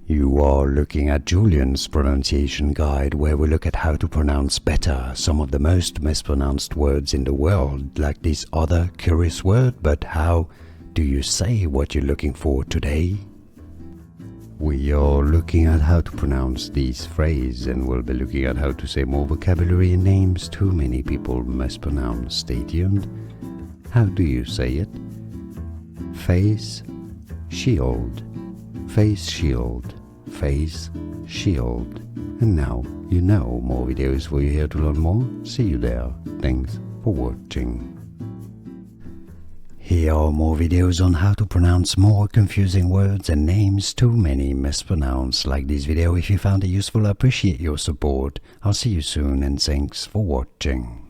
You are looking at Julian's pronunciation guide, where we look at how to pronounce better some of the most mispronounced words in the world, like this other curious word. But how do you say what you're looking for today? We are looking at how to pronounce this phrase, and we'll be looking at how to say more vocabulary and names too many people mispronounce. Stay tuned. How do you say it? Face shield, face shield, face shield. And now you know. More videos for you here to learn more. See you there. Thanks for watching. Here are more videos on how to pronounce more confusing words and names too many mispronounced. Like this video if you found it useful. I appreciate your support. I'll see you soon and thanks for watching.